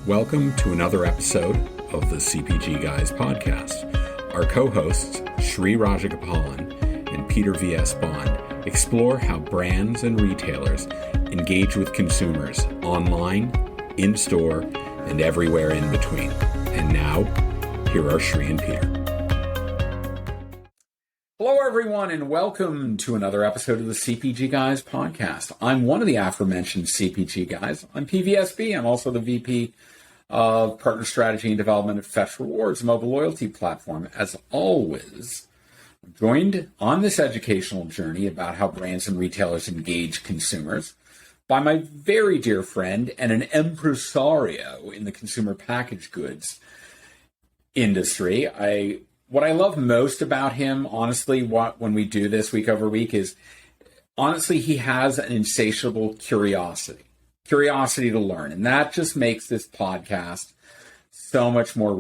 Welcome to another episode of the CPG Guys podcast. Our co-hosts, Sri Rajagopalan and Peter V.S. Bond, explore how brands and retailers engage with consumers online, in-store, and everywhere in between. And now, here are Sri and Peter. Hello, everyone, and welcome to another episode of the CPG Guys podcast. I'm one of the aforementioned CPG guys. I'm PVSB. I'm also the VP of Partner Strategy and Development at Fetch Rewards, a mobile loyalty platform. As always, I'm joined on this educational journey about how brands and retailers engage consumers by my very dear friend and an impresario in the consumer packaged goods industry. What I love most about him, honestly, when we do this week over week is, honestly, he has an insatiable curiosity to learn. And that just makes this podcast so much more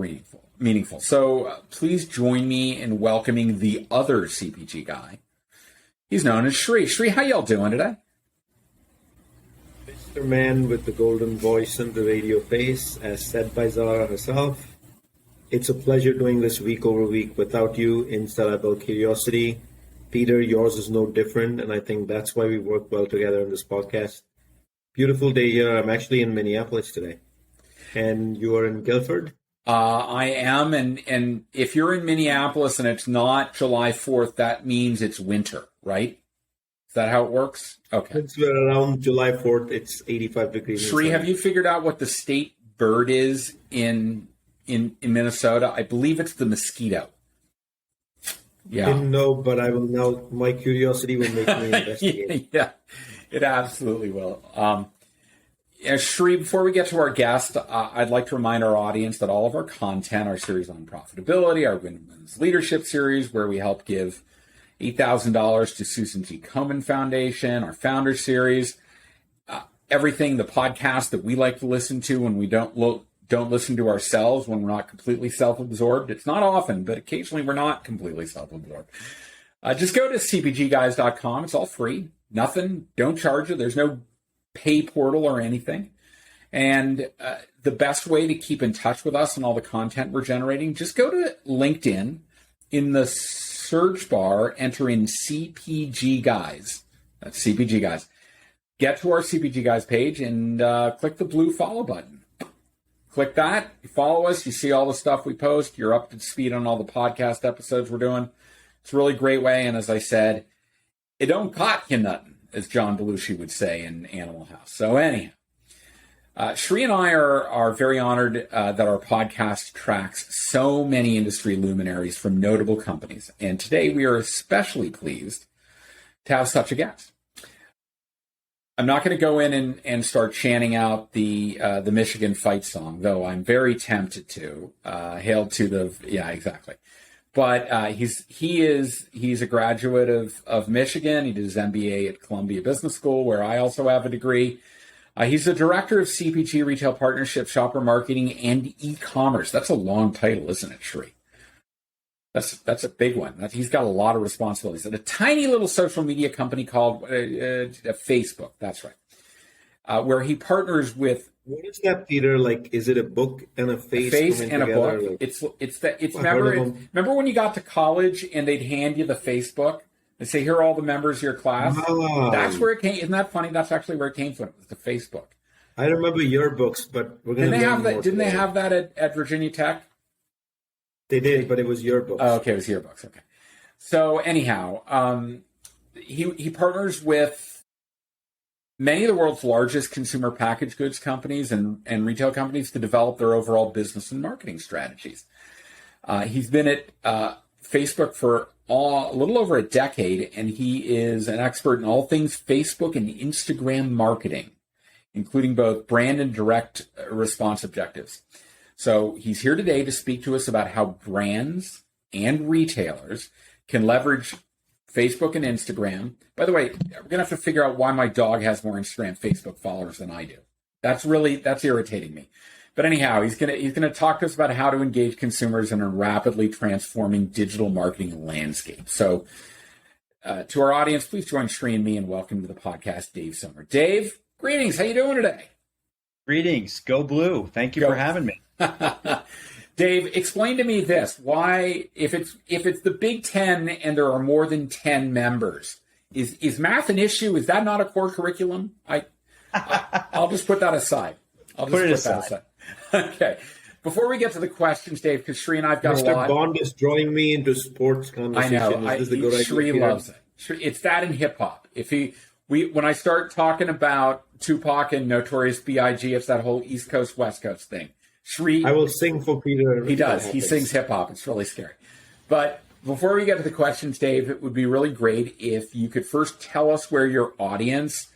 meaningful. So please join me in welcoming the other CPG guy. He's known as Sri. Sri, how y'all doing today? Mr. Man with the golden voice and the radio face, as said by Zara herself. It's a pleasure doing this week over week without you, insatiable curiosity. Peter, yours is no different, and I think that's why we work well together in this podcast. Beautiful day here. I'm actually in Minneapolis today. And you are in Guilford? I am, and if you're in Minneapolis and it's not July 4th, that means it's winter, right? Is that how it works? Okay. Since we're around July 4th, it's 85 degrees. Sri, have you figured out what the state bird is in Minnesota? I believe it's the mosquito. Yeah. Didn't know, but I will now. My curiosity will make me investigate. Yeah, it absolutely will. Sri, before we get to our guest, I'd like to remind our audience that all of our content, our series on profitability, our Women's Leadership series, where we help give $8,000 to Susan G. Komen Foundation, our Founder Series, everything, the podcast that we like to listen to when we don't listen to ourselves, when we're not completely self-absorbed. It's not often, but occasionally we're not completely self-absorbed. Just go to CPGGuys.com. It's all free. Nothing. Don't charge you. There's no pay portal or anything. And the best way to keep in touch with us and all the content we're generating, just go to LinkedIn. In the search bar, enter in CPG Guys. That's CPG Guys. Get to our CPG Guys page and click the blue follow button. Click that, you follow us, you see all the stuff we post, you're up to speed on all the podcast episodes we're doing. It's a really great way, and as I said, it don't cost you nothing, as John Belushi would say in Animal House. So anyhow, Sri and I are very honored that our podcast tracks so many industry luminaries from notable companies, and today we are especially pleased to have such a guest. I'm not going to go in and start chanting out the Michigan fight song, though I'm very tempted to. Hail to the, yeah, exactly. But he's a graduate of Michigan. He did his MBA at Columbia Business School, where I also have a degree. He's the director of CPG Retail Partnership, Shopper Marketing, and eCommerce. That's a long title, isn't it, Sri? That's a big one. He's got a lot of responsibilities at a tiny little social media company called Facebook. That's right, where he partners with. What is that, Peter? Like, is it a book and a face? A face and together? A book. Like, remember when you got to college and they'd hand you the Facebook and say, here are all the members of your class. Oh. That's where it came. Isn't that funny? That's actually where it came from. It was the Facebook. I remember your books, but we're going to have that. Didn't they have that at Virginia Tech? They did, but it was your books. Oh, okay, it was your books. Okay. So anyhow, he partners with many of the world's largest consumer packaged goods companies and retail companies to develop their overall business and marketing strategies. He's been at Facebook for a little over a decade, and he is an expert in all things Facebook and Instagram marketing, including both brand and direct response objectives. So he's here today to speak to us about how brands and retailers can leverage Facebook and Instagram. By the way, we're going to have to figure out why my dog has more Instagram, Facebook followers than I do. That's irritating me. But anyhow, he's going to talk to us about how to engage consumers in a rapidly transforming digital marketing landscape. So to our audience, please join Sri and me and welcome to the podcast, Dave Sommer. Dave, greetings. How you doing today? Greetings. Go Blue. Thank you for having me. Dave, explain to me this: why, if it's the Big Ten and there are more than 10 members, is math an issue? Is that not a core curriculum? I'll just put that aside. I'll just put that aside. Okay. Before we get to the questions, Dave, because Sri and I've got Mr. a lot. Bond is drawing me into sports conversation. I know. Is this a good idea? Sri loves it. It's that in hip hop. When I start talking about Tupac and Notorious B.I.G., it's that whole East Coast West Coast thing. Sri, I will sing for Peter. He does. He sings hip hop. It's really scary. But before we get to the questions, Dave, it would be really great if you could first tell us where your audience,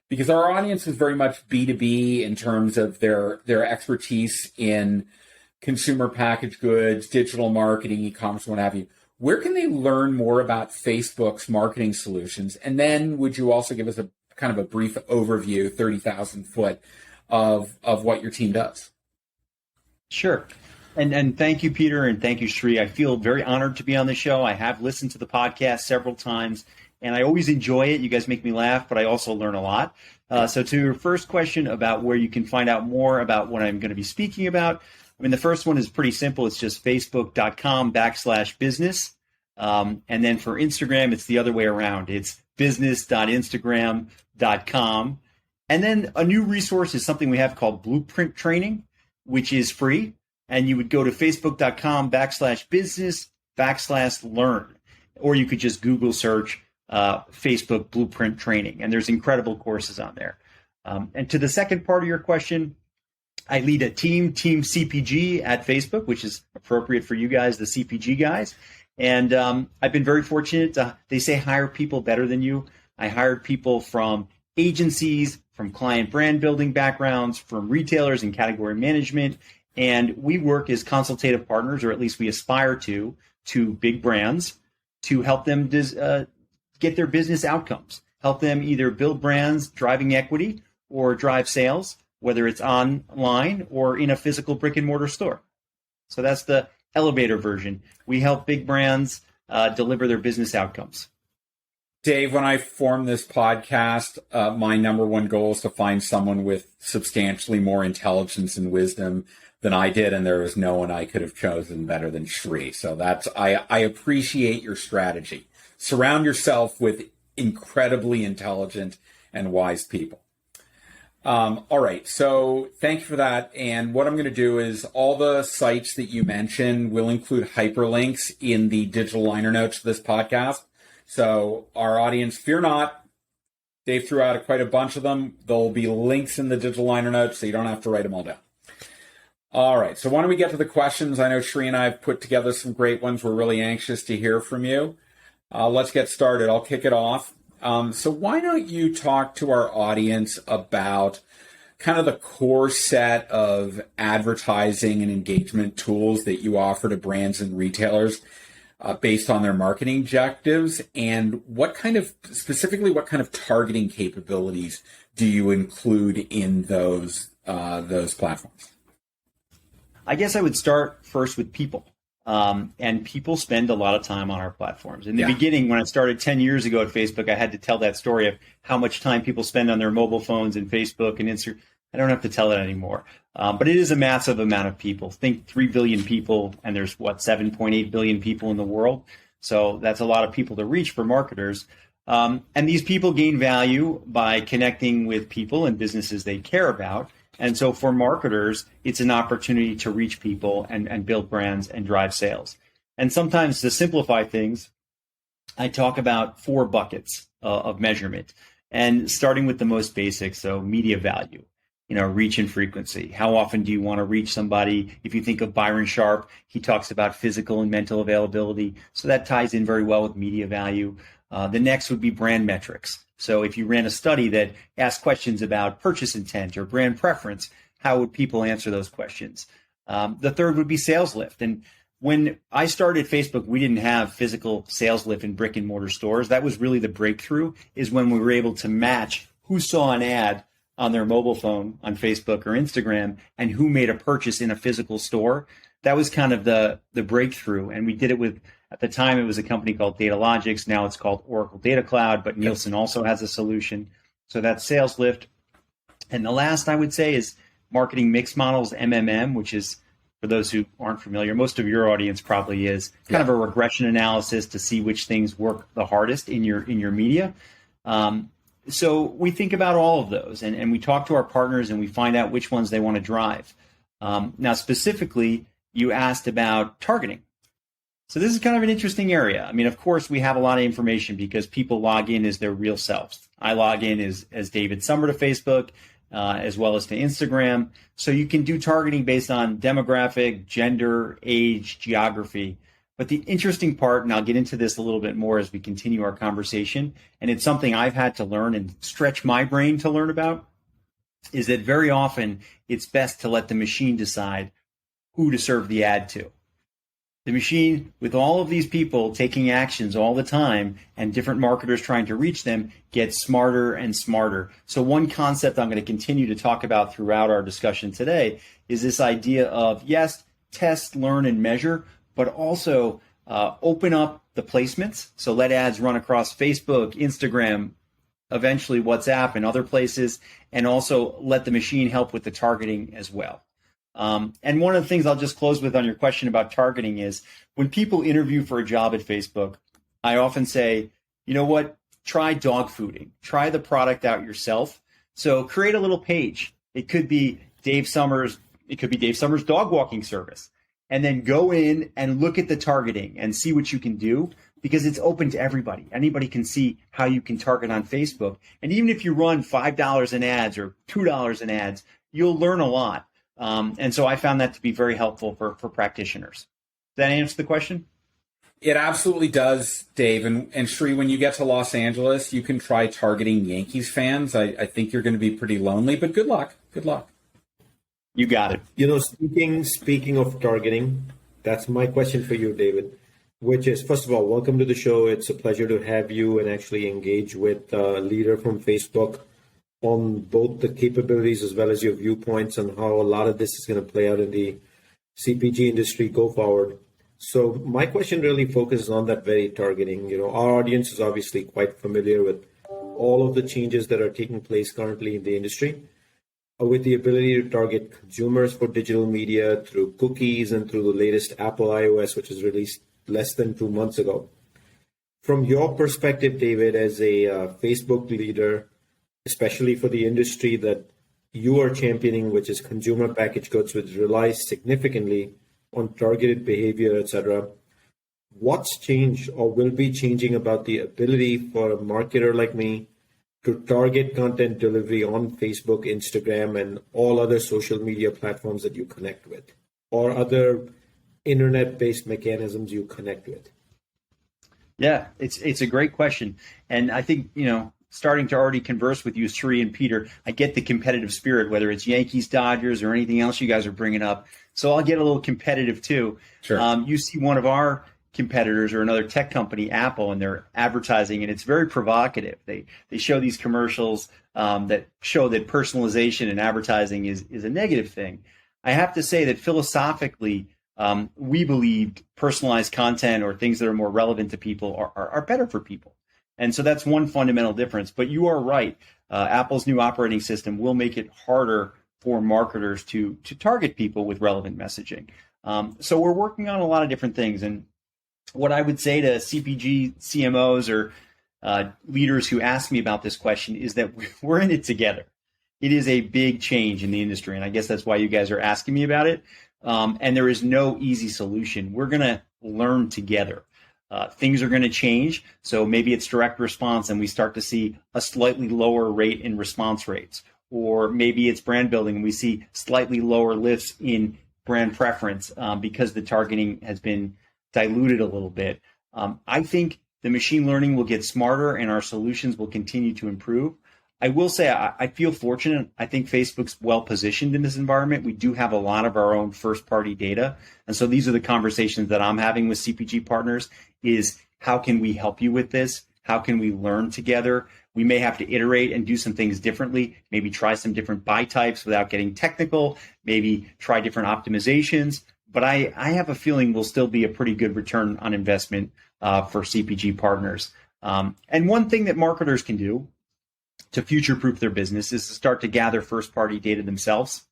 because our audience is very much B2B in terms of their expertise in consumer packaged goods, digital marketing, e-commerce, what have you. Where can they learn more about Facebook's marketing solutions? And then would you also give us a kind of a brief overview, 30,000 foot, of what your team does? Sure. And thank you, Peter, and thank you, Sri. I feel very honored to be on the show. I have listened to the podcast several times, and I always enjoy it. You guys make me laugh, but I also learn a lot. So to your first question about where you can find out more about what I'm going to be speaking about, I mean, the first one is pretty simple. It's just facebook.com/business. And then for Instagram, it's the other way around. It's business.instagram.com. And then a new resource is something we have called Blueprint Training, which is free. And you would go to facebook.com/business/learn. Or you could just Google search Facebook Blueprint Training. And there's incredible courses on there. And to the second part of your question, I lead a team CPG at Facebook, which is appropriate for you guys, the CPG guys. And I've been very fortunate. They say hire people better than you. I hired people from agencies, from client brand building backgrounds, from retailers and category management. And we work as consultative partners, or at least we aspire to big brands to help them get their business outcomes, help them either build brands, driving equity, or drive sales, whether it's online or in a physical brick and mortar store. So that's the elevator version. We help big brands deliver their business outcomes. Dave, when I formed this podcast, my number one goal is to find someone with substantially more intelligence and wisdom than I did, and there was no one I could have chosen better than Sri. So I appreciate your strategy. Surround yourself with incredibly intelligent and wise people. All right, so thank you for that. And what I'm going to do is all the sites that you mentioned will include hyperlinks in the digital liner notes of this podcast. So our audience, fear not. Dave threw out quite a bunch of them. There'll be links in the digital liner notes, so you don't have to write them all down. All right, so why don't we get to the questions? I know Sri and I have put together some great ones. We're really anxious to hear from you. Let's get started. I'll kick it off. So why don't you talk to our audience about kind of the core set of advertising and engagement tools that you offer to brands and retailers based on their marketing objectives, and what kind of targeting capabilities do you include in those platforms? I guess I would start first with people. And people spend a lot of time on our platforms. In the beginning, when I started 10 years ago at Facebook, I had to tell that story of how much time people spend on their mobile phones and Facebook and Instagram. I don't have to tell that anymore. But it is a massive amount of people. Think 3 billion people, and there's 7.8 billion people in the world. So that's a lot of people to reach for marketers. And these people gain value by connecting with people and businesses they care about. And so for marketers, it's an opportunity to reach people and build brands and drive sales. And sometimes to simplify things, I talk about 4 buckets of measurement, and starting with the most basic. So media value, reach and frequency. How often do you want to reach somebody? If you think of Byron Sharp, he talks about physical and mental availability. So that ties in very well with media value. The next would be brand metrics. So if you ran a study that asked questions about purchase intent or brand preference, how would people answer those questions? The third would be sales lift. And when I started Facebook, we didn't have physical sales lift in brick and mortar stores. That was really the breakthrough, is when we were able to match who saw an ad on their mobile phone on Facebook or Instagram and who made a purchase in a physical store. That was kind of the breakthrough. And we did it with, at the time, it was a company called Datalogics. Now it's called Oracle Data Cloud, but Nielsen also has a solution. So that's sales lift. And the last I would say is marketing mix models, MMM, which is, for those who aren't familiar, most of your audience probably is, kind of a regression analysis to see which things work the hardest in your media. So we think about all of those, and we talk to our partners and we find out which ones they want to drive. Now, specifically, you asked about targeting. So this is kind of an interesting area. I mean, of course, we have a lot of information because people log in as their real selves. I log in as David Sommer to Facebook, as well as to Instagram. So you can do targeting based on demographic, gender, age, geography. But the interesting part, and I'll get into this a little bit more as we continue our conversation, and it's something I've had to learn and stretch my brain to learn about, is that very often it's best to let the machine decide who to serve the ad to. The machine, with all of these people taking actions all the time and different marketers trying to reach them, gets smarter and smarter. So one concept I'm going to continue to talk about throughout our discussion today is this idea of, yes, test, learn, and measure, but also open up the placements. So let ads run across Facebook, Instagram, eventually WhatsApp and other places, and also let the machine help with the targeting as well. And one of the things I'll just close with on your question about targeting is when people interview for a job at Facebook, I often say, you know what, try dog fooding, try the product out yourself. So create a little page. It could be Dave Sommer's dog walking service, and then go in and look at the targeting and see what you can do, because it's open to everybody. Anybody can see how you can target on Facebook. And even if you run $5 in ads or $2 in ads, you'll learn a lot. And so I found that to be very helpful for practitioners. Does that answer the question? It absolutely does, Dave. And Shri, when you get to Los Angeles, you can try targeting Yankees fans. I think you're going to be pretty lonely, but good luck. Good luck. You got it. You know, speaking of targeting, that's my question for you, David, which is, first of all, welcome to the show. It's a pleasure to have you and actually engage with a leader from Facebook on both the capabilities as well as your viewpoints on how a lot of this is going to play out in the CPG industry go forward. So my question really focuses on that very targeting. You know, our audience is obviously quite familiar with all of the changes that are taking place currently in the industry, with the ability to target consumers for digital media through cookies and through the latest Apple iOS, which was released less than 2 months ago. From your perspective, David, as a Facebook leader, especially for the industry that you are championing, which is consumer packaged goods, which relies significantly on targeted behavior, etc. What's changed or will be changing about the ability for a marketer like me to target content delivery on Facebook, Instagram, and all other social media platforms that you connect with, or other internet-based mechanisms you connect with? Yeah, it's a great question. And I think, you know, starting to already converse with you, Sri and Peter, I get the competitive spirit, whether it's Yankees, Dodgers, or anything else you guys are bringing up. So I'll get a little competitive too. Sure. You see one of our competitors or another tech company, Apple, and they're advertising, and it's very provocative. They show these commercials that show that personalization and advertising is a negative thing. I have to say that philosophically, we believe personalized content or things that are more relevant to people are better for people. And so that's one fundamental difference. But you are right. Apple's new operating system will make it harder for marketers to target people with relevant messaging. So we're working on a lot of different things. And what I would say to CPG CMOs or leaders who ask me about this question is that we're in it together. It is a big change in the industry. And I guess that's why you guys are asking me about it. And there is no easy solution. We're going to learn together. Things are going to change. So maybe it's direct response and we start to see a slightly lower rate in response rates. Or maybe it's brand building and we see slightly lower lifts in brand preference because the targeting has been diluted a little bit. I think the machine learning will get smarter and our solutions will continue to improve. I will say I feel fortunate. I think Facebook's well positioned in this environment. We do have a lot of our own first party data. And so these are the conversations that I'm having with CPG partners is how can we help you with this? How can we learn together? We may have to iterate and do some things differently, maybe try some different buy types without getting technical, maybe try different optimizations. But I have a feeling we'll still be a pretty good return on investment for CPG partners. And one thing that marketers can do to future-proof their business is to start to gather first-party data themselves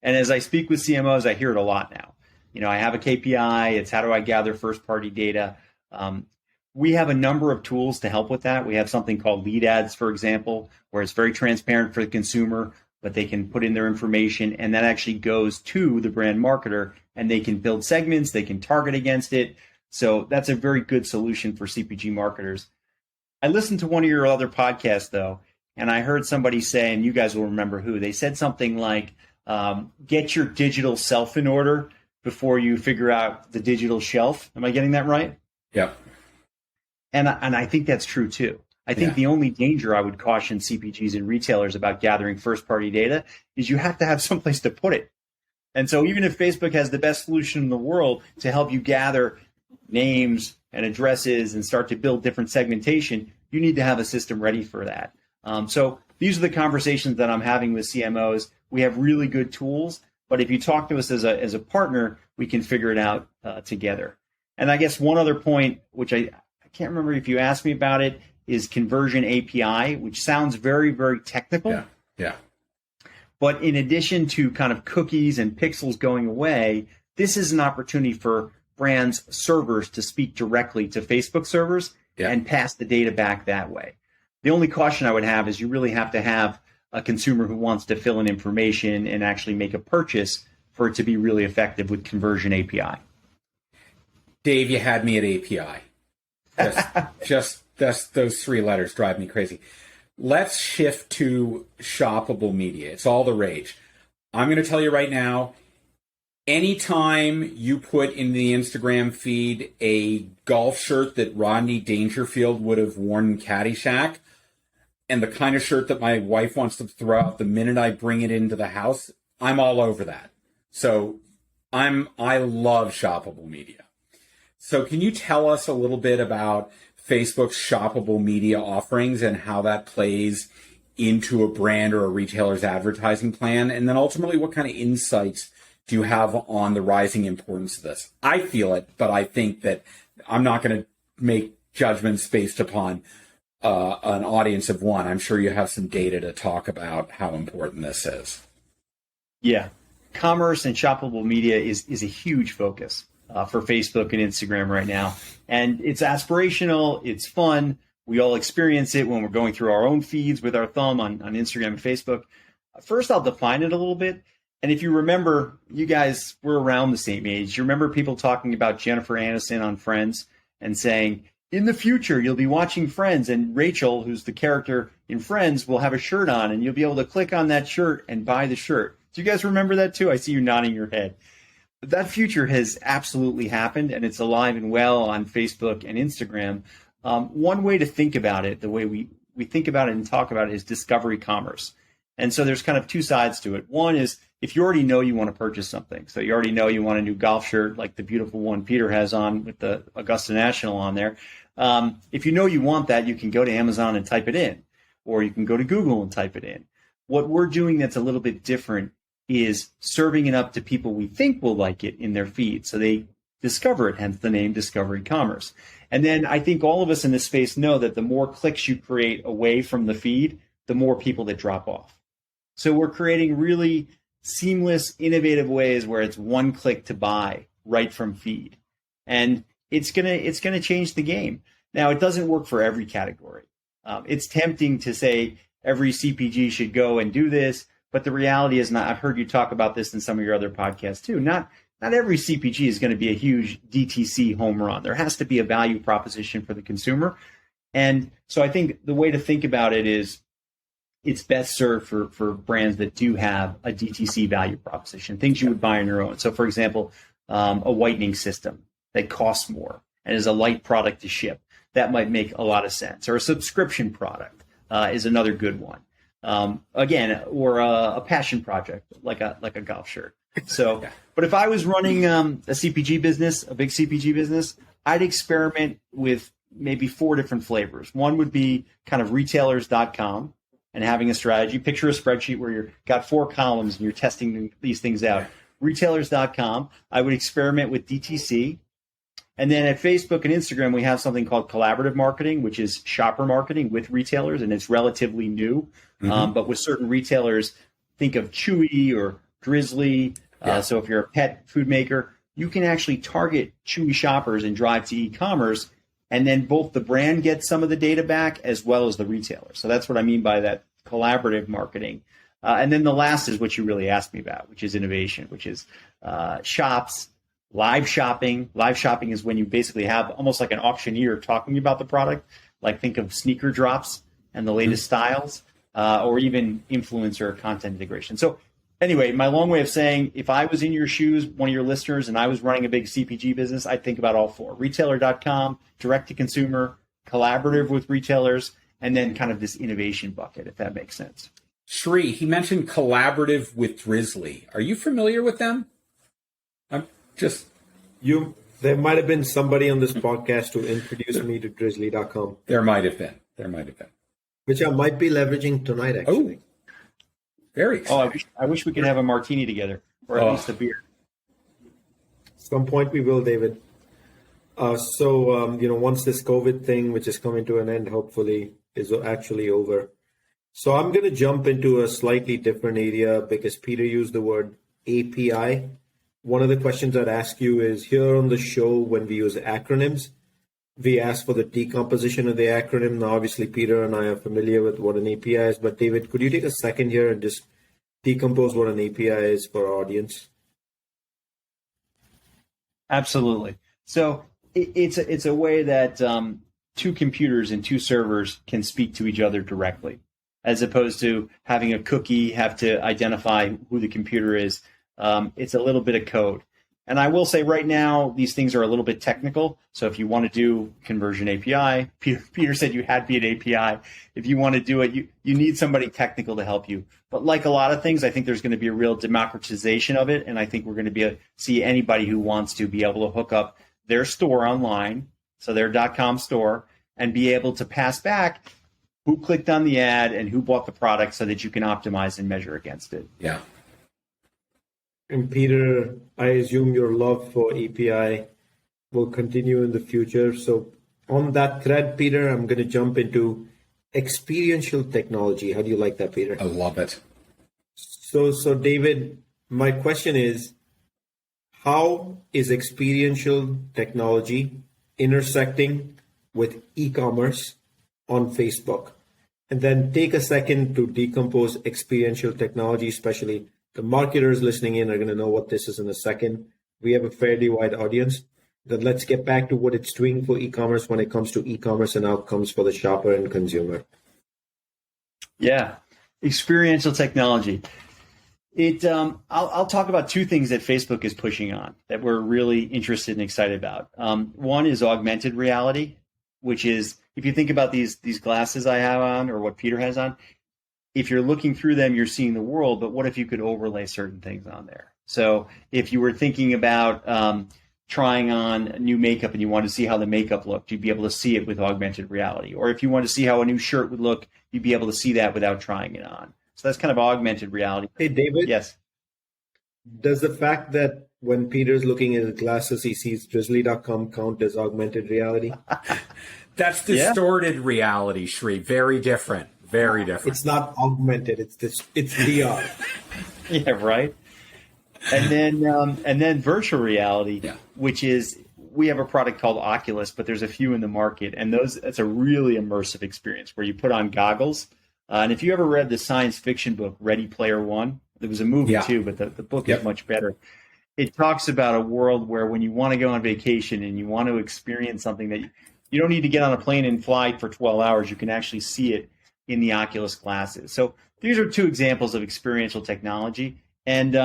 And as I speak with CMOs, I hear it a lot now. I have a KPI. It's how do I gather first-party data? We have a number of tools to help with that. We have something called lead ads, for example, where it's very transparent for the consumer, but they can put in their information, and that actually goes to the brand marketer, and they can build segments, they can target against it. So that's a very good solution for CPG marketers. I listened to one of your other podcasts, though, and I heard somebody say, and you guys will remember who, they said something like, get your digital self in order before you figure out the digital shelf. Am I getting that right? Yeah. And I think that's true, too. I think the only danger I would caution CPGs and retailers about gathering first-party data is you have to have someplace to put it. And so even if Facebook has the best solution in the world to help you gather names and addresses and start to build different segmentation, you need to have a system ready for that. So these are the conversations that I'm having with CMOs. We have really good tools, but if you talk to us as a partner, we can figure it out together. And I guess one other point, which I can't remember if you asked me about it, is Conversion API, which sounds very, very technical. Yeah. But in addition to kind of cookies and pixels going away, this is an opportunity for brands' servers to speak directly to Facebook servers and pass the data back that way. The only caution I would have is you really have to have a consumer who wants to fill in information and actually make a purchase for it to be really effective with Conversion API. Dave, you had me at API. Just those three letters drive me crazy. Let's shift to shoppable media. It's all the rage. I'm going to tell you right now, anytime you put in the Instagram feed a golf shirt that Rodney Dangerfield would have worn in Caddyshack, and the kind of shirt that my wife wants to throw out the minute I bring it into the house, I'm all over that. So I love shoppable media. So can you tell us a little bit about Facebook's shoppable media offerings and how that plays into a brand or a retailer's advertising plan? And then ultimately, what kind of insights do you have on the rising importance of this? I feel it, but I think that I'm not going to make judgments based upon an audience of one. I'm sure you have some data to talk about how important this is. Yeah. Commerce and shoppable media is a huge focus for Facebook and Instagram right now. And it's aspirational. It's fun. We all experience it when we're going through our own feeds with our thumb on Instagram and Facebook. First, I'll define it a little bit. And if you remember, you guys were around the same age. You remember people talking about Jennifer Aniston on Friends and saying, in the future, you'll be watching Friends and Rachel, who's the character in Friends, will have a shirt on and you'll be able to click on that shirt and buy the shirt. Do you guys remember that too? I see you nodding your head. That future has absolutely happened, and it's alive and well on Facebook and Instagram. One way to think about it, the way we think about it and talk about it, is discovery commerce. And so there's kind of two sides to it. One is if you already know you want to purchase something. So you already know you want a new golf shirt like the beautiful one Peter has on with the Augusta National on there. If you know you want that, you can go to Amazon and type it in, or you can go to Google and type it in. What we're doing that's a little bit different is serving it up to people we think will like it in their feed. So they discover it, hence the name Discovery Commerce. And then I think all of us in this space know that the more clicks you create away from the feed, the more people that drop off. So we're creating really seamless, innovative ways where it's one click to buy right from feed. And it's gonna change the game. Now, it doesn't work for every category. It's tempting to say every CPG should go and do this, but the reality is not. I've heard you talk about this in some of your other podcasts too. Not every CPG is going to be a huge DTC home run. There has to be a value proposition for the consumer. And so I think the way to think about it is it's best served for brands that do have a DTC value proposition, things you would buy on your own. So for example, a whitening system that costs more and is a light product to ship. That might make a lot of sense. Or a subscription product is another good one. Again, or a passion project like a golf shirt. So, but if I was running a CPG business, a big CPG business, I'd experiment with maybe 4 different flavors. One would be kind of retailers.com and having a strategy. Picture a spreadsheet where you've got 4 columns and you're testing these things out. Retailers.com, I would experiment with DTC. And then at Facebook and Instagram, we have something called collaborative marketing, which is shopper marketing with retailers, and it's relatively new. But with certain retailers, think of Chewy or Drizzly. Yeah. So if you're a pet food maker, you can actually target Chewy shoppers and drive to e-commerce, and then both the brand gets some of the data back as well as the retailer. So that's what I mean by that collaborative marketing. And then the last is what you really asked me about, which is innovation, which is shops, live shopping. Live shopping is when you basically have almost like an auctioneer talking about the product, like think of sneaker drops and the latest styles, or even influencer content integration. So anyway, my long way of saying, if I was in your shoes, one of your listeners, and I was running a big CPG business, I'd think about all four: retailer.com, direct to consumer, collaborative with retailers, and then kind of this innovation bucket, if that makes sense. Sri, he mentioned collaborative with Drizzly. Are you familiar with them? I'm just... There might have been somebody on this podcast who introduced me to drizzly.com. There might have been. Which I might be leveraging tonight, actually. Oh, very exciting. I wish we could have a martini together, or at least a beer. Some point we will, David. Once this COVID thing, which is coming to an end, hopefully, is actually over. So I'm going to jump into a slightly different area because Peter used the word API. One of the questions I'd ask you is, here on the show, when we use acronyms, we ask for the decomposition of the acronym. Now, obviously, Peter and I are familiar with what an API is, but David, could you take a second here and just decompose what an API is for our audience? Absolutely. So it's a way that two computers and two servers can speak to each other directly, as opposed to having a cookie have to identify who the computer is. It's a little bit of code. And I will say right now, these things are a little bit technical. So if you want to do conversion API, Peter said you had to be an API. If you want to do it, you need somebody technical to help you. But like a lot of things, I think there's going to be a real democratization of it. And I think we're going to see anybody who wants to be able to hook up their store online, so their .com store, and be able to pass back who clicked on the ad and who bought the product so that you can optimize and measure against it. Yeah. And Peter, I assume your love for API will continue in the future. So on that thread, Peter, I'm going to jump into experiential technology. How do you like that, Peter? I love it. So David, my question is, how is experiential technology intersecting with e-commerce on Facebook? And then take a second to decompose experiential technology, especially the marketers listening in are going to know what this is in a second. We have a fairly wide audience. Then let's get back to what it's doing for e-commerce when it comes to e-commerce and outcomes for the shopper and consumer. Yeah, experiential technology. I'll talk about two things that Facebook is pushing on that we're really interested and excited about. One is augmented reality, which is, if you think about these glasses I have on, or what Peter has on, if you're looking through them, you're seeing the world, but what if you could overlay certain things on there? So if you were thinking about trying on new makeup and you wanted to see how the makeup looked, you'd be able to see it with augmented reality. Or if you wanted to see how a new shirt would look, you'd be able to see that without trying it on. So that's kind of augmented reality. Hey, David? Yes. Does the fact that when Peter's looking at his glasses, he sees drizzly.com count as augmented reality? That's distorted reality, Shri. Very different. Very different. It's not augmented. It's VR. Yeah, right. And then virtual reality, which is, we have a product called Oculus, but there's a few in the market, and it's a really immersive experience where you put on goggles. And if you ever read the science fiction book Ready Player One, there was a movie too, but the book is much better. It talks about a world where when you want to go on vacation and you want to experience something that you don't need to get on a plane and fly for 12 hours, you can actually see it in the Oculus glasses. So these are two examples of experiential technology. And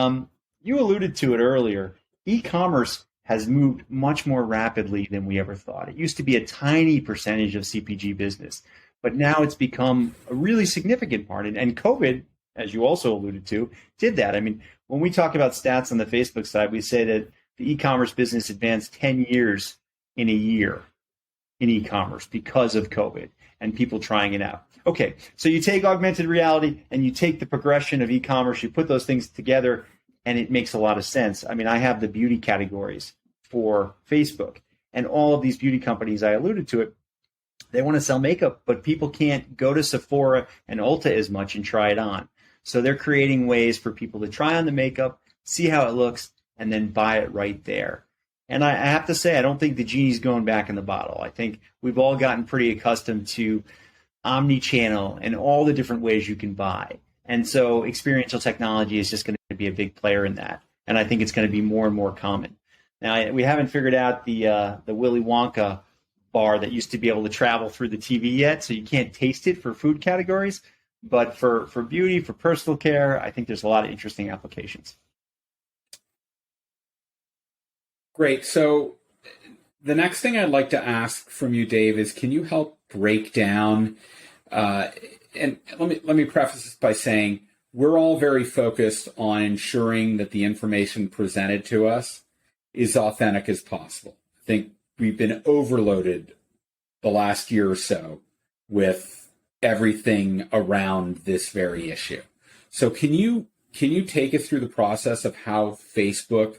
you alluded to it earlier. E-commerce has moved much more rapidly than we ever thought. It used to be a tiny percentage of CPG business, but now it's become a really significant part. And COVID, as you also alluded to, did that. I mean, when we talk about stats on the Facebook side, we say that the e-commerce business advanced 10 years in a year in e-commerce because of COVID and people trying it out. Okay, so you take augmented reality and you take the progression of e-commerce, you put those things together, and it makes a lot of sense. I mean, I have the beauty categories for Facebook, and all of these beauty companies, I alluded to it, they want to sell makeup, but people can't go to Sephora and Ulta as much and try it on. So they're creating ways for people to try on the makeup, see how it looks, and then buy it right there. And I have to say, I don't think the genie's going back in the bottle. I think we've all gotten pretty accustomed to omni-channel and all the different ways you can buy. And so experiential technology is just going to be a big player in that. And I think it's going to be more and more common. Now, we haven't figured out the Willy Wonka bar that used to be able to travel through the TV yet, so you can't taste it for food categories. But for beauty, for personal care, I think there's a lot of interesting applications. Great. So the next thing I'd like to ask from you, Dave, is can you help break down, and let me preface this by saying we're all very focused on ensuring that the information presented to us is authentic as possible. I think we've been overloaded the last year or so with everything around this very issue. So can you take us through the process of how Facebook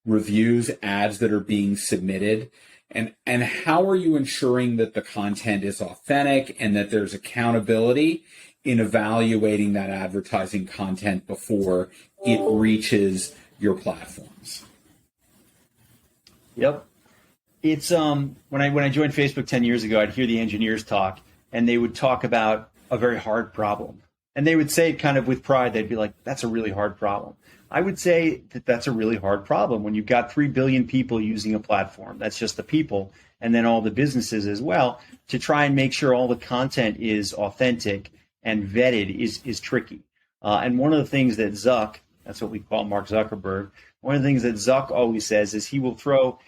reviews ads that are being submitted, and how are you ensuring that the content is authentic and that there's accountability in evaluating that advertising content before it reaches your platforms? Yep. It's when I joined Facebook 10 years ago, I'd hear the engineers talk, and they would talk about a very hard problem. And they would say it kind of with pride. They'd be like, that's a really hard problem. I would say that that's a really hard problem when you've got 3 billion people using a platform. That's just the people, and then all the businesses as well. To try and make sure all the content is authentic and vetted is tricky. And one of the things that Zuck, that's what we call Mark Zuckerberg, one of the things that Zuck always says is he will throw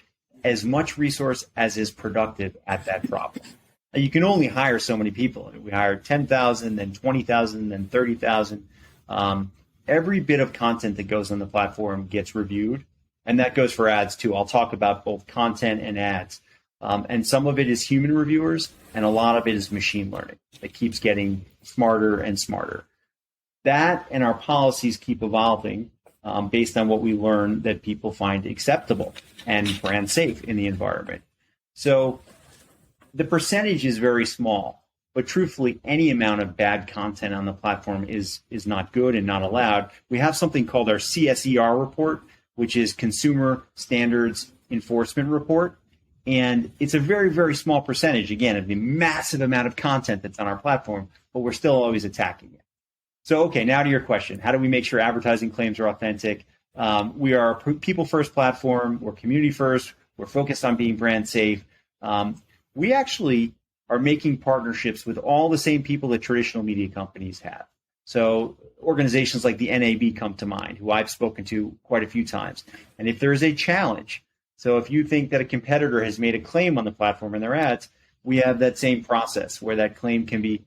as much resource as is productive at that problem. Now, you can only hire so many people. We hired 10,000, then 20,000, then 30,000. Every bit of content that goes on the platform gets reviewed, and that goes for ads too. I'll talk about both content and ads. And some of it is human reviewers, and a lot of it is machine learning that keeps getting smarter and smarter. That and our policies keep evolving based on what we learn that people find acceptable and brand safe in the environment. So the percentage is very small, but truthfully, any amount of bad content on the platform is not good and not allowed. We have something called our CSER report, which is Consumer Standards Enforcement Report. And it's a very, very small percentage, again, of the massive amount of content that's on our platform, but we're still always attacking it. So, okay, now to your question. How do we make sure advertising claims are authentic? We are a people-first platform. We're community-first. We're focused on being brand safe. We actually are making partnerships with all the same people that traditional media companies have. So organizations like the NAB come to mind, who I've spoken to quite a few times. And if there is a challenge, so if you think that a competitor has made a claim on the platform in their ads, we have that same process where that claim can be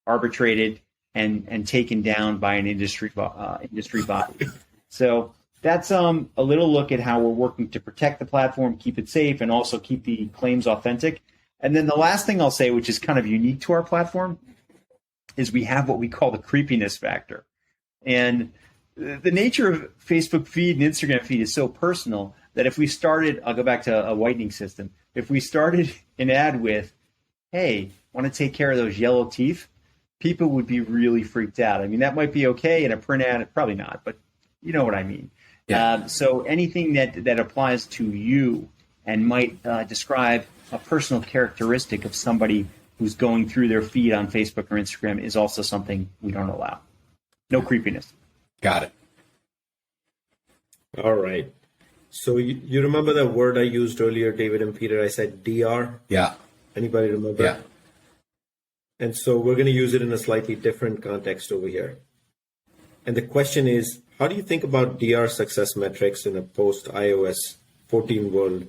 arbitrated and taken down by an industry body. So that's a little look at how we're working to protect the platform, keep it safe, and also keep the claims authentic. And then the last thing I'll say, which is kind of unique to our platform, is we have what we call the creepiness factor. And the nature of Facebook feed and Instagram feed is so personal that if we started, I'll go back to a whitening system. If we started an ad with, hey, want to take care of those yellow teeth, people would be really freaked out. I mean, that might be okay in a print ad, probably not, but you know what I mean. Yeah. So anything that applies to you and might describe a personal characteristic of somebody who's going through their feed on Facebook or Instagram is also something we don't allow. No creepiness. Got it. All right. So you remember the word I used earlier, David and Peter? I said DR. Yeah. Anybody remember? Yeah. And so we're going to use it in a slightly different context over here. And the question is, how do you think about DR success metrics in a post-iOS 14 world?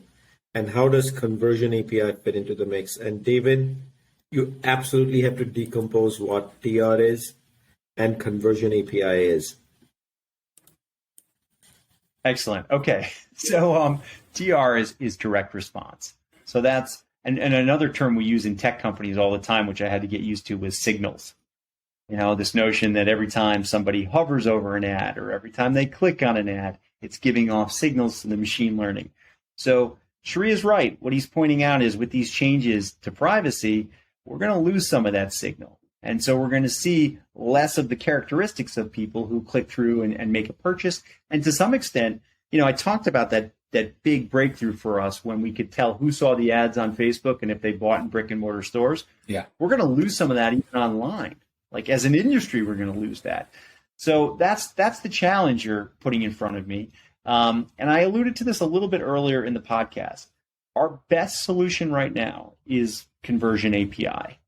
And how does Conversion API fit into the mix? And David, you absolutely have to decompose what DR is and Conversion API is. Excellent. Okay. So DR is direct response. So that's, and another term we use in tech companies all the time, which I had to get used to, was signals. You know, this notion that every time somebody hovers over an ad or every time they click on an ad, it's giving off signals to the machine learning. So Sri is right. What he's pointing out is with these changes to privacy, we're going to lose some of that signal. And so we're going to see less of the characteristics of people who click through and make a purchase. And to some extent, I talked about that big breakthrough for us when we could tell who saw the ads on Facebook and if they bought in brick and mortar stores. Yeah. We're going to lose some of that even online. Like as an industry, we're going to lose that. So that's the challenge you're putting in front of me. And I alluded to this a little bit earlier in the podcast. Our best solution right now is Conversion API,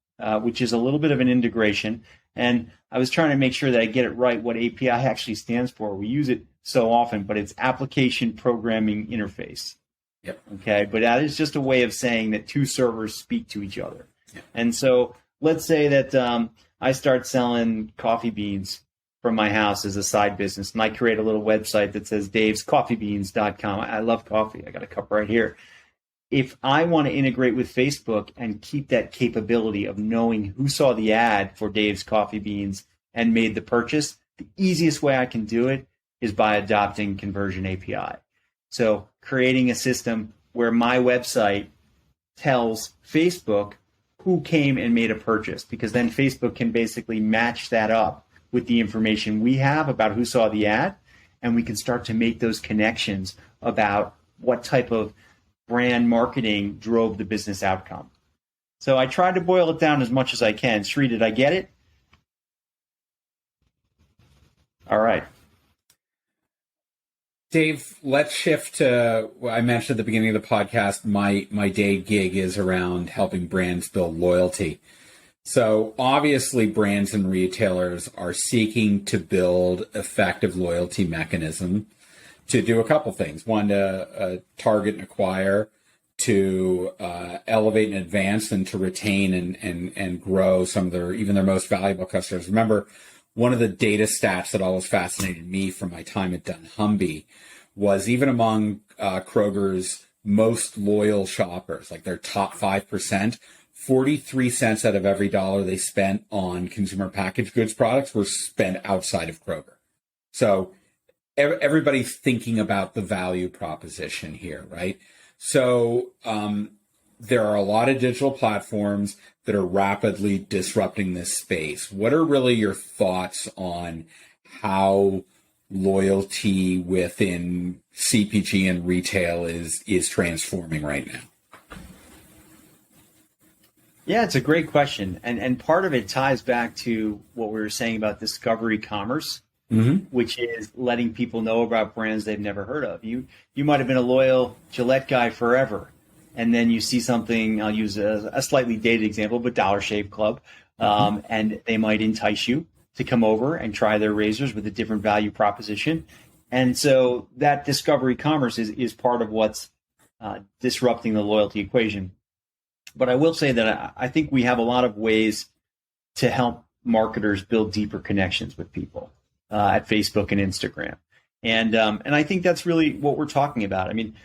which is a little bit of an integration. And I was trying to make sure that I get it right, what API actually stands for. We use it so often, but it's Application Programming Interface. Yep. Okay, but that is just a way of saying that two servers speak to each other. Yep. And so let's say that I start selling coffee beans from my house as a side business, and I create a little website that says davescoffeebeans.com. I love coffee. I got a cup right here. If I want to integrate with Facebook and keep that capability of knowing who saw the ad for Dave's Coffee Beans and made the purchase, the easiest way I can do it is by adopting Conversion API. So creating a system where my website tells Facebook who came and made a purchase, because then Facebook can basically match that up with the information we have about who saw the ad, and we can start to make those connections about what type of brand marketing drove the business outcome. So I tried to boil it down as much as I can. Sri, did I get it? All right. Dave, let's shift to, I mentioned at the beginning of the podcast, my day gig is around helping brands build loyalty. So obviously brands and retailers are seeking to build effective loyalty mechanism to do a couple things. One, to target and acquire, to elevate and advance, and to retain and grow some of their most valuable customers. Remember, one of the data stats that always fascinated me from my time at dunnhumby was even among Kroger's most loyal shoppers, like their top 5%, 43 cents out of every dollar they spent on consumer packaged goods products were spent outside of Kroger. So everybody's thinking about the value proposition here, right? So there are a lot of digital platforms that are rapidly disrupting this space. What are really your thoughts on how loyalty within CPG and retail is transforming right now? Yeah, it's a great question. And part of it ties back to what we were saying about discovery commerce, which is letting people know about brands they've never heard of. You might have been a loyal Gillette guy forever, and then you see something, I'll use a slightly dated example, but Dollar Shave Club, and they might entice you to come over and try their razors with a different value proposition. And so that discovery commerce is part of what's disrupting the loyalty equation. But I will say that I think we have a lot of ways to help marketers build deeper connections with people at Facebook and Instagram. And I think that's really what we're talking about. I mean,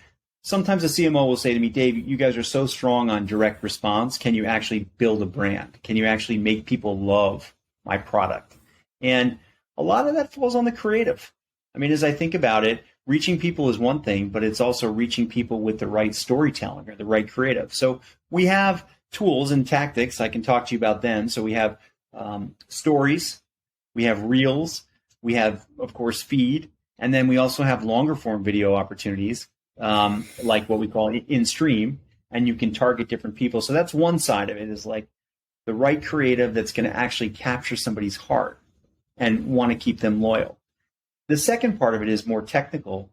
sometimes a CMO will say to me, Dave, you guys are so strong on direct response. Can you actually build a brand? Can you actually make people love my product? And a lot of that falls on the creative. I mean, as I think about it, reaching people is one thing, but it's also reaching people with the right storytelling or the right creative. So we have tools and tactics. I can talk to you about them. So we have stories, we have reels, we have, of course, feed, and then we also have longer form video opportunities, like what we call in stream, and you can target different people. So that's one side of it, is like the right creative that's going to actually capture somebody's heart and want to keep them loyal. The second part of it is more technical,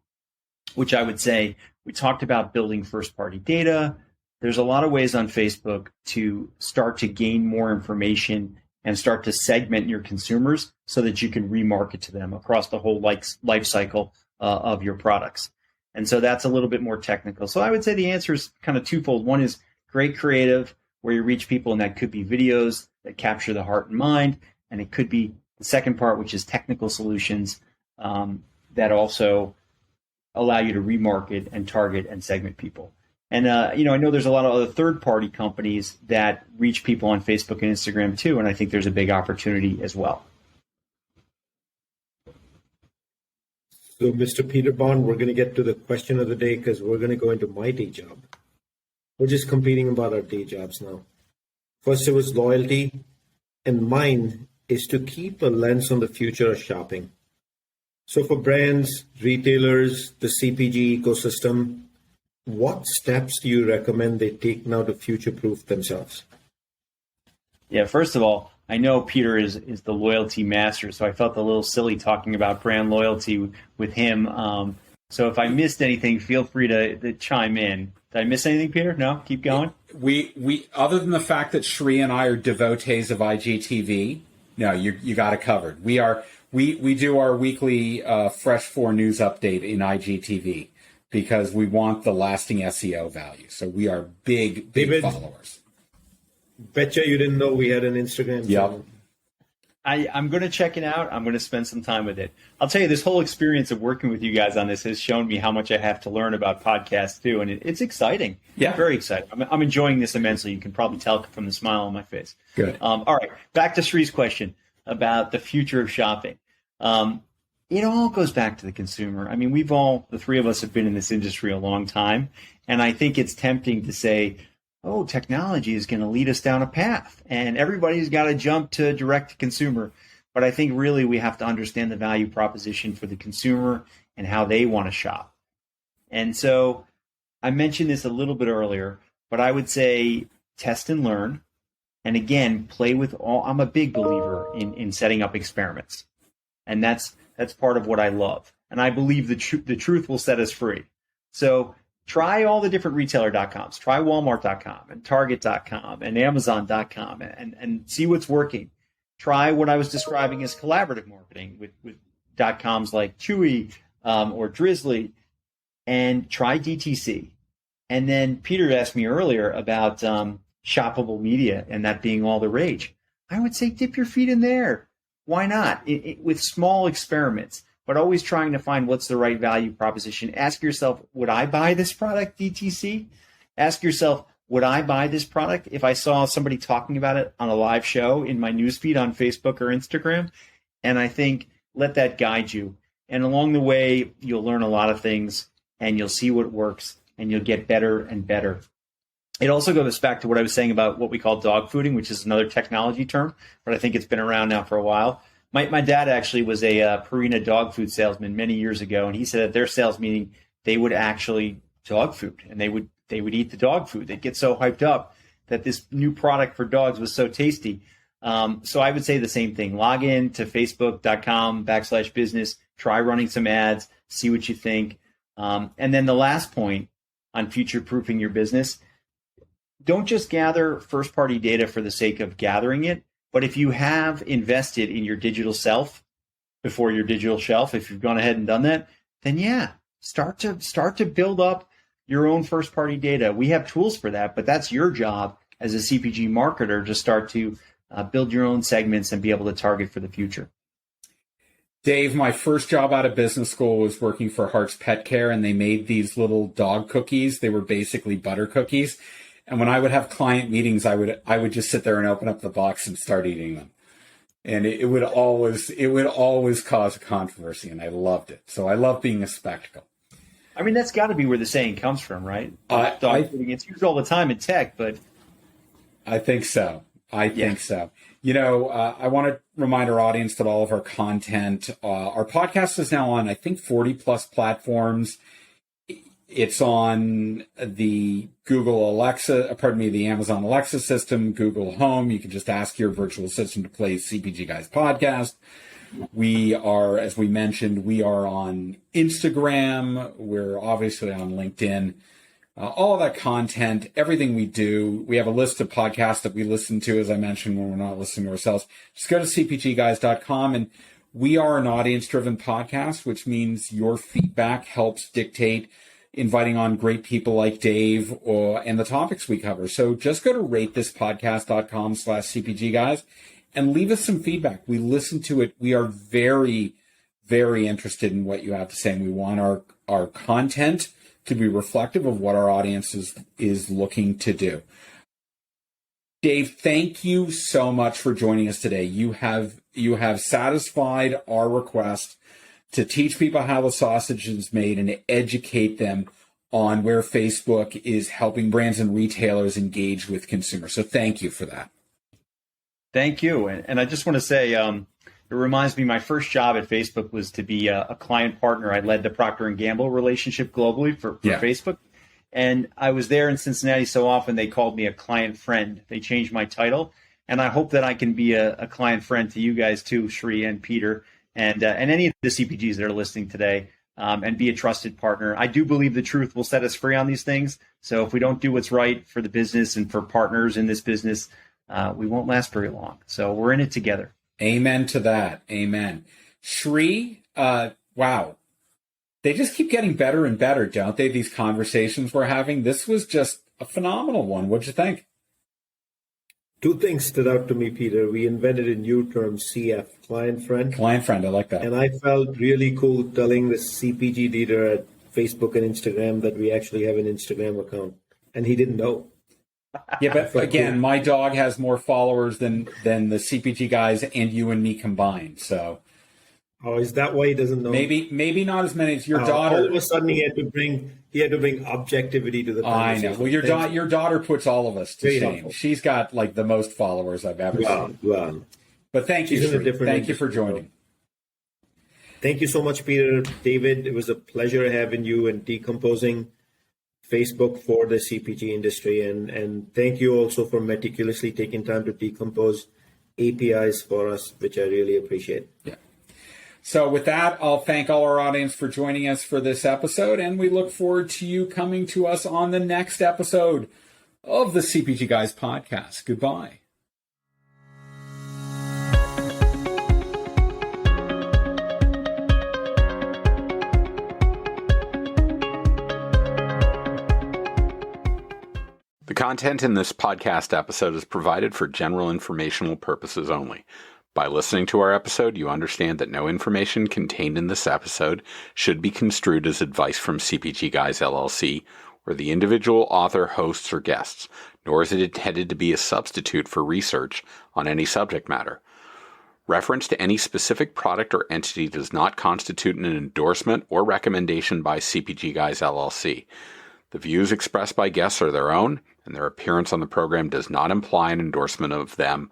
which I would say we talked about building first-party data. There's a lot of ways on Facebook to start to gain more information and start to segment your consumers so that you can remarket to them across the whole life cycle of your products. And so that's a little bit more technical. So I would say the answer is kind of twofold. One is great creative, where you reach people, and that could be videos that capture the heart and mind. And it could be the second part, which is technical solutions that also allow you to remarket and target and segment people. And, I know there's a lot of other third-party companies that reach people on Facebook and Instagram too, and I think there's a big opportunity as well. So, Mr. Peter Bond, we're going to get to the question of the day because we're going to go into my day job. We're just competing about our day jobs now. First, it was loyalty. and mine is to keep a lens on the future of shopping. So for brands, retailers, the CPG ecosystem, what steps do you recommend they take now to future-proof themselves? Yeah, first of all, I know Peter is the loyalty master, so I felt a little silly talking about brand loyalty with him. So if I missed anything, feel free to chime in. Did I miss anything, Peter? No? Keep going? We other than the fact that Shri and I are devotees of IGTV, no, you got it covered. We do our weekly Fresh 4 news update in IGTV because we want the lasting SEO value. So we are big David, followers. Betcha you didn't know we had an Instagram channel. I'm going to check it out. I'm going to spend some time with it. I'll tell you, this whole experience of working with you guys on this has shown me how much I have to learn about podcasts too, and it's exciting. Yeah, very exciting. I'm enjoying this immensely. You can probably tell from the smile on my face. Good. All right, back to Sri's question about the future of shopping. It all goes back to the consumer. I mean, the three of us have been in this industry a long time, and I think it's tempting to say, oh, technology is going to lead us down a path and everybody's got to jump to direct to consumer. But I think really we have to understand the value proposition for the consumer and how they want to shop. And so I mentioned this a little bit earlier, but I would say test and learn. And again, play with I'm a big believer in setting up experiments. And that's part of what I love. And I believe the truth will set us free. So try all the different retailer.coms. Try Walmart.com and Target.com and Amazon.com and see what's working. Try what I was describing as collaborative marketing with .coms like Chewy or Drizzly, and try DTC. And then Peter asked me earlier about shoppable media and that being all the rage. I would say dip your feet in there. Why not? With small experiments, but always trying to find what's the right value proposition. Ask yourself, would I buy this product DTC? Ask yourself, would I buy this product if I saw somebody talking about it on a live show in my newsfeed on Facebook or Instagram? And I think let that guide you. And along the way, you'll learn a lot of things and you'll see what works and you'll get better and better. It also goes back to what I was saying about what we call dog fooding, which is another technology term, but I think it's been around now for a while. My dad actually was a Purina dog food salesman many years ago, and he said at their sales meeting they would actually dog food, and they would eat the dog food. They'd get so hyped up that this new product for dogs was so tasty. So I would say the same thing. Log in to facebook.com/business, try running some ads, see what you think. And then the last point on future-proofing your business, don't just gather first-party data for the sake of gathering it. But if you have invested in your digital self before your digital shelf, if you've gone ahead and done that, then yeah, start to build up your own first-party data. We have tools for that, but that's your job as a CPG marketer to start to build your own segments and be able to target for the future. Dave, my first job out of business school was working for Hart's Pet Care, and they made these little dog cookies. They were basically butter cookies. And when I would have client meetings, I would just sit there and open up the box and start eating them. And it would always cause a controversy, and I loved it. So I love being a spectacle. I mean, that's got to be where the saying comes from, right? Dog fooding. It's used all the time in tech, but I think so. I think so. You know, I want to remind our audience that all of our content, our podcast is now on, I think, 40 plus platforms. It's on the the Amazon Alexa system, Google Home. You can just ask your virtual assistant to play CPG Guys podcast. We are, as we mentioned, we are on Instagram. We're obviously on LinkedIn. All of that content, everything we do, we have a list of podcasts that we listen to, as I mentioned, when we're not listening to ourselves. Just go to cpgguys.com, and we are an audience-driven podcast, which means your feedback helps dictate inviting on great people like Dave and the topics we cover. So just go to ratethispodcast.com/CPGguys and leave us some feedback. We listen to it. We are very, very interested in what you have to say, and we want our content to be reflective of what our audience is looking to do. Dave, thank you so much for joining us today. You have satisfied our request to teach people how the sausage is made and to educate them on where Facebook is helping brands and retailers engage with consumers. So thank you for that. Thank you. And I just want to say, it reminds me, my first job at Facebook was to be a client partner. I led the Procter & Gamble relationship globally for Facebook. And I was there in Cincinnati so often they called me a client friend. They changed my title. And I hope that I can be a client friend to you guys too, Sri and Peter, and any of the CPGs that are listening today, and be a trusted partner. I do believe the truth will set us free on these things. So if we don't do what's right for the business and for partners in this business, we won't last very long. So we're in it together. Amen to that. Amen. Sri, wow. They just keep getting better and better, don't they? These conversations we're having. This was just a phenomenal one. What'd you think? Two things stood out to me, Peter. We invented a new term, CF, client friend. Client friend, I like that. And I felt really cool telling the CPG leader at Facebook and Instagram that we actually have an Instagram account. And he didn't know. Yeah, but again, my dog has more followers than the CPG guys and you and me combined. So, oh, is that why he doesn't know? Maybe not as many as your daughter. All of a sudden, he had to bring objectivity to the conversation. I know. Well, your daughter puts all of us to shame. Helpful. She's got like the most followers I've ever seen. Well, but thank you, Sri. Thank you for joining. Thank you so much, Peter. David, it was a pleasure having you and decomposing Facebook for the CPG industry. And thank you also for meticulously taking time to decompose APIs for us, which I really appreciate. Yeah. So with that, I'll thank all our audience for joining us for this episode, and we look forward to you coming to us on the next episode of the CPG Guys podcast. Goodbye. The content in this podcast episode is provided for general informational purposes only. By listening to our episode, you understand that no information contained in this episode should be construed as advice from CPG Guys LLC or the individual author, hosts, or guests, nor is it intended to be a substitute for research on any subject matter. Reference to any specific product or entity does not constitute an endorsement or recommendation by CPG Guys LLC. The views expressed by guests are their own, and their appearance on the program does not imply an endorsement of them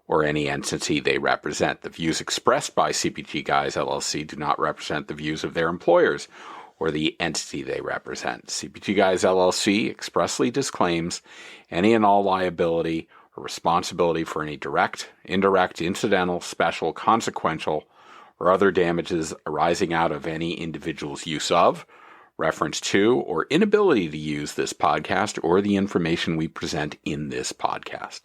or any entity they represent. The views expressed by CPG Guys LLC do not represent the views of their employers or the entity they represent. CPG Guys LLC expressly disclaims any and all liability or responsibility for any direct, indirect, incidental, special, consequential, or other damages arising out of any individual's use of, reference to, or inability to use this podcast or the information we present in this podcast.